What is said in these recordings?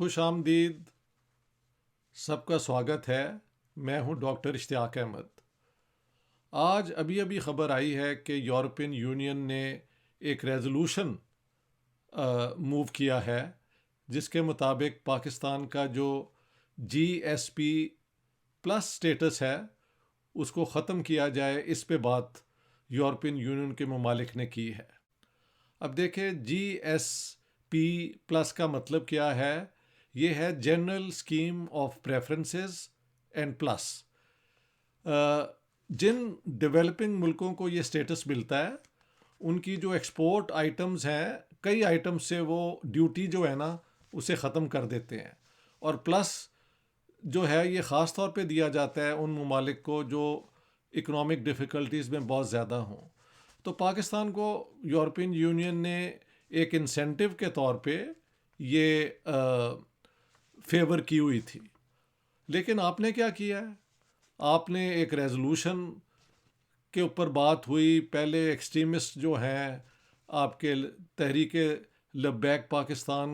खुश आमदीद। सबका स्वागत है। मैं हूं डॉक्टर इश्तियाक अहमद। आज अभी अभी ख़बर आई है कि यूरोपियन यूनियन ने एक रेज़ोल्यूशन मूव किया है जिसके मुताबिक पाकिस्तान का जो जीएसपी प्लस स्टेटस है उसको ख़त्म किया जाए। इस पे बात यूरोपियन यूनियन के ममालिक ने की है। अब देखें, जीएसपी प्लस का मतलब क्या है। ये है general scheme of preferences and plus. जिन डेवलपिंग मुल्कों को ये स्टेटस मिलता है उनकी जो एक्सपोर्ट आइटम्स हैं, कई आइटम्स से वो ड्यूटी जो है ना उसे ख़त्म कर देते हैं। और प्लस जो है ये ख़ास तौर पे दिया जाता है उन ममालिक को जो इकोनॉमिक डिफ़िकल्टीज़ में बहुत ज़्यादा हों। तो पाकिस्तान को यूरोपियन यूनियन ने एक इंसेंटिव के तौर पे ये फेवर की हुई थी। लेकिन आपने क्या किया है? आपने एक रेजोल्यूशन के ऊपर बात हुई। पहले एक्सट्रीमिस्ट जो हैं आपके तहरीक लब्बैक पाकिस्तान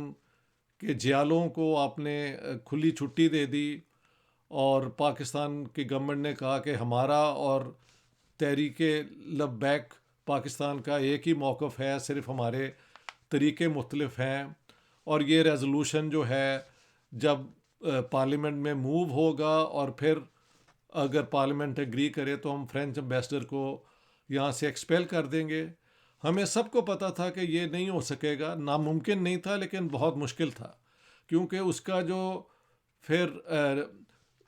के जियालों को आपने खुली छुट्टी दे दी और पाकिस्तान की गवर्नमेंट ने कहा कि हमारा और तहरीक लब्बैक पाकिस्तान का एक ही मौक़िफ़ है, सिर्फ हमारे तरीके मुख्तलिफ हैं। और ये रेजोल्यूशन जो है जब पार्लियामेंट में मूव होगा और फिर अगर पार्लियामेंट एग्री करे तो हम फ्रेंच एम्बेसडर को यहाँ से एक्सपेल कर देंगे। हमें सबको पता था कि ये नहीं हो सकेगा, नामुमकिन नहीं था लेकिन बहुत मुश्किल था, क्योंकि उसका जो फिर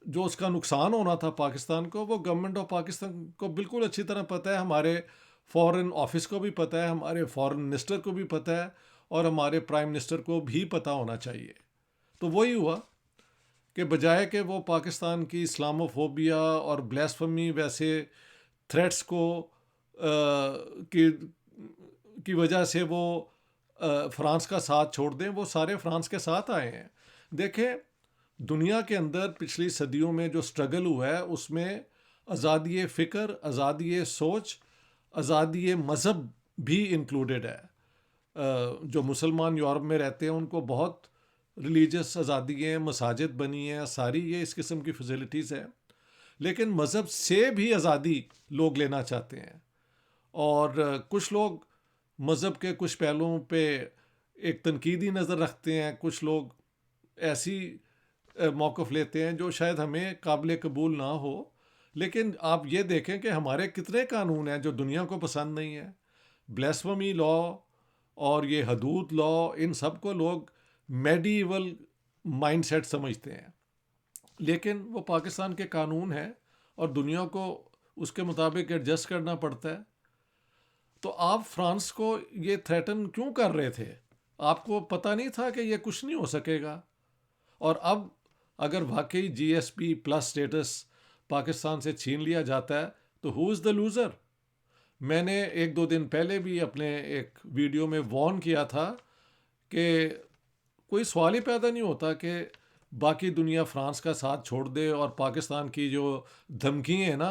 जो उसका नुकसान होना था पाकिस्तान को, वो गवर्नमेंट ऑफ पाकिस्तान को बिल्कुल अच्छी तरह पता है, हमारे फॉरेन ऑफिस को भी पता है, हमारे फॉरेन मिनिस्टर को भी पता है और हमारे प्राइम मिनिस्टर को भी पता होना चाहिए। तो वही हुआ कि बजाय कि वो पाकिस्तान की इस्लामोफोबिया और ब्लास्फेमी वैसे थ्रेट्स को की वजह से वो फ्रांस का साथ छोड़ दें, वो सारे फ्रांस के साथ आए हैं। देखें, दुनिया के अंदर पिछली सदियों में जो स्ट्रगल हुआ है उसमें आज़ादी फ़िक्र, आज़ादी सोच, आज़ादी मज़हब भी इंक्लूडेड है। जो मुसलमान यूरोप में रहते हैं उनको बहुत रिलीजियस आज़ादी हैं, मसाजिद बनी हैं, सारी ये इस किस्म की फैसिलिटीज़ हैं। लेकिन मज़हब से भी आज़ादी लोग लेना चाहते हैं और कुछ लोग मज़हब के कुछ पहलुओं पे एक तनकीदी नज़र रखते हैं, कुछ लोग ऐसी मौक़िफ़ लेते हैं जो शायद हमें काबिल कबूल ना हो। लेकिन आप ये देखें कि हमारे कितने कानून हैं जो दुनिया को पसंद नहीं है। ब्लास्फेमी लॉ और ये हदूद लॉ, इन सब को लोग मेडिवल माइंडसेट समझते हैं, लेकिन वो पाकिस्तान के कानून हैं और दुनिया को उसके मुताबिक एडजस्ट करना पड़ता है। तो आप फ्रांस को ये थ्रेटन क्यों कर रहे थे? आपको पता नहीं था कि ये कुछ नहीं हो सकेगा? और अब अगर वाकई जीएसपी प्लस स्टेटस पाकिस्तान से छीन लिया जाता है तो हु इज़ द लूज़र? मैंने एक दो दिन पहले भी अपने एक वीडियो में वार्न किया था कि कोई सवाल ही पैदा नहीं होता कि बाकी दुनिया फ्रांस का साथ छोड़ दे और पाकिस्तान की जो धमकी हैं ना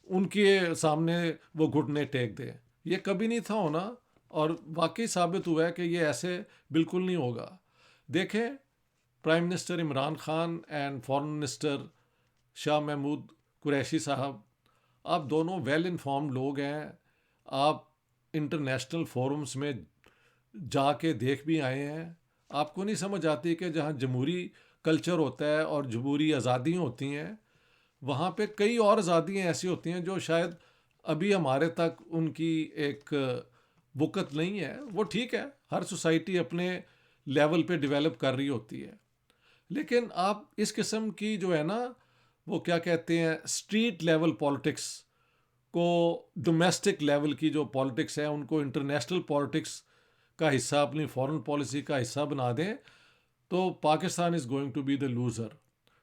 उनके सामने वो घुटने टेक दे। ये कभी नहीं था होना और वाकई साबित हुआ है कि ये ऐसे बिल्कुल नहीं होगा। देखें, prime minister Imran Khan and foreign minister Shah Mahmood Qureshi साहब, आप दोनों वेल इन्फॉर्म्ड लोग हैं। आप इंटरनेशनल फोरम्स में जाके देख भी आए हैं। आपको नहीं समझ आती कि जहाँ जमहूरी कल्चर होता है और जमहूरी आज़ादियाँ होती हैं, वहाँ पे कई और आज़ादियाँ ऐसी होती हैं जो शायद अभी हमारे तक उनकी एक वक़्त नहीं है। वो ठीक है, हर सोसाइटी अपने लेवल पे डेवलप कर रही होती है। लेकिन आप इस किस्म की जो है ना, वो क्या कहते हैं, स्ट्रीट लेवल पॉलिटिक्स को डोमेस्टिक लेवल की जो पॉलिटिक्स है उनको इंटरनेशनल पॉलिटिक्स का हिस्सा, अपनी फॉरेन पॉलिसी का हिस्सा बना दें तो Pakistan is going to be the loser.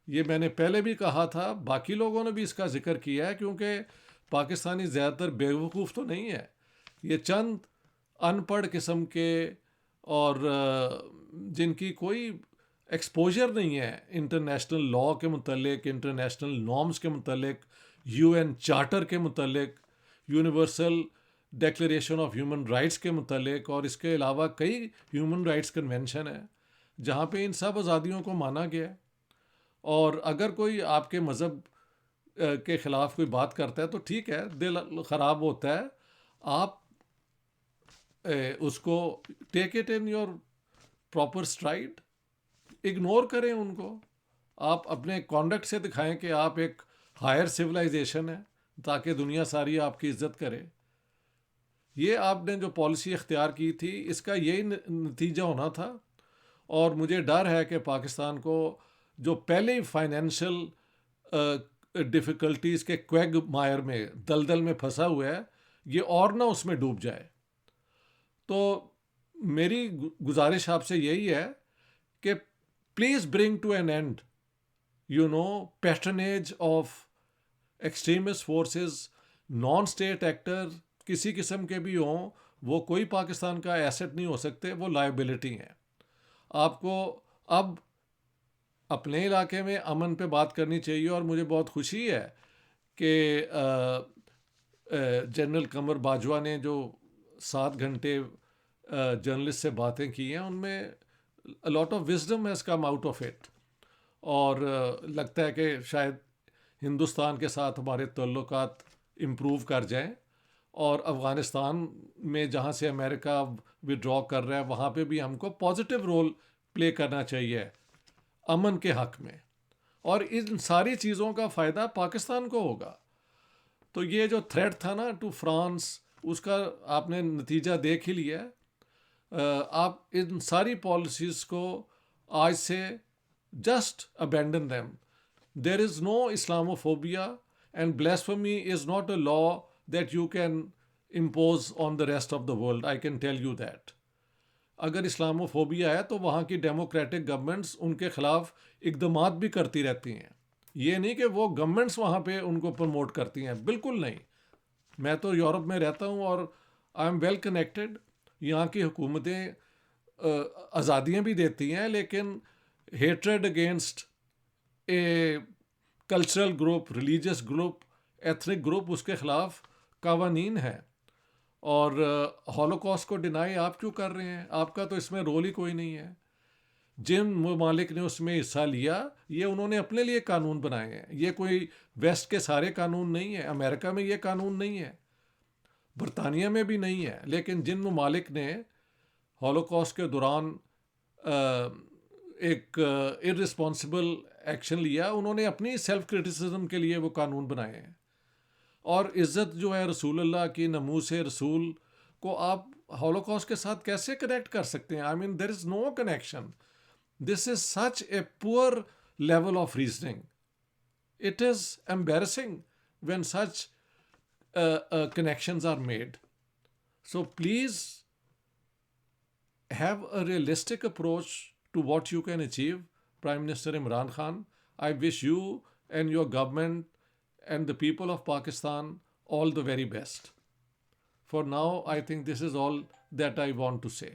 ये मैंने पहले भी कहा था, बाकी लोगों ने भी इसका जिक्र किया है, क्योंकि पाकिस्तानी ज़्यादातर बेवकूफ़ तो नहीं है। ये चंद अनपढ़ किस्म के और जिनकी कोई एक्सपोजर नहीं है इंटरनेशनल लॉ के मुतल्लिक, इंटरनेशनल नॉर्म्स के मुतल्लिक, यूएन चार्टर के मुतल्लिक, universal declaration of human rights के मुतल्लिक और इसके अलावा कई ह्यूमन राइट्स कन्वेंशन है। जहाँ पे इन सब आज़ादियों को माना गया है। और अगर कोई आपके मज़हब के ख़िलाफ़ कोई बात करता है तो ठीक है, दिल ख़राब होता है। आप उसको take it in your proper stride, ignore करें उनको। आप अपने कॉन्डक्ट से दिखाएं कि आप एक हायर सिविलाइजेशन है, ताकि दुनिया सारी आपकी इज्जत करे। ये आपने जो पॉलिसी इख्तियार की थी, इसका यही नतीजा होना था। और मुझे डर है कि पाकिस्तान को जो पहले ही फाइनेंशियल डिफ़िकल्टीज़ के क्वैग मायर में, दलदल में फंसा हुआ है, ये और ना उसमें डूब जाए। तो मेरी गुजारिश आपसे यही है कि please bring to an end patronage of extremist forces. Non state actor किसी किस्म के भी हों, वो कोई पाकिस्तान का एसेट नहीं हो सकते, वो लायबिलिटी हैं। आपको अब अपने इलाके में अमन पे बात करनी चाहिए। और मुझे बहुत खुशी है कि जनरल कमर बाजवा ने जो 7 घंटे जर्नलिस्ट से बातें की हैं, उनमें a lot of wisdom has come out of it. और लगता है कि शायद हिंदुस्तान के साथ हमारे ताल्लुकात इम्प्रूव कर जाएं। और अफ़गानिस्तान में जहाँ से अमेरिका विड्रॉ कर रहा है, वहाँ पे भी हमको पॉजिटिव रोल प्ले करना चाहिए अमन के हक़ में। और इन सारी चीज़ों का फ़ायदा पाकिस्तान को होगा। तो ये जो थ्रेट था ना टू फ्रांस, उसका आपने नतीजा देख ही लिया है। आप इन सारी पॉलिसीज़ को आज से just abandon them. There is no Islamophobia, and blasphemy is not a law that you can impose on the rest of the world. I can tell you that. अगर इस्लामोफोबिया है तो वहाँ की डेमोक्रेटिक गवर्नमेंट्स उनके ख़िलाफ़ इक़दामात भी करती रहती हैं। ये नहीं कि वो गवर्नमेंट्स वहाँ पे उनको प्रमोट करती हैं, बिल्कुल नहीं। मैं तो यूरोप में रहता हूँ और आई एम वेल कनेक्टेड। यहाँ की हुकूमतें आज़ादियाँ भी देती हैं, लेकिन hatred against a cultural group, religious group, ethnic group, उसके ख़िलाफ़ कावानीन है। और हॉलोकॉस्ट को डिनाई आप क्यों कर रहे हैं? आपका तो इसमें रोल ही कोई नहीं है। जिन ममालिक ने उसमें हिस्सा लिया, ये उन्होंने अपने लिए कानून बनाए हैं। ये कोई वेस्ट के सारे कानून नहीं है। अमेरिका में ये कानून नहीं है, बरतानिया में भी नहीं है। लेकिन जिन ममालिक ने हॉलोकॉस्ट के दौरान एक इररिस्पॉन्सिबल एक्शन लिया, उन्होंने अपनी सेल्फ क्रिटिसिज्म के लिए वो कानून बनाए हैं। और इज़्ज़त जो है रसूल अल्लाह की, नमूस रसूल को आप हॉलोकॉस्ट के साथ कैसे कनेक्ट कर सकते हैं? I mean there is no connection. This is such a poor level of reasoning. It is embarrassing when such connections are made. So please have a realistic approach to what you can achieve, Prime Minister Imran Khan. I wish you and your government and the people of Pakistan all the very best. For now, I think this is all that I want to say.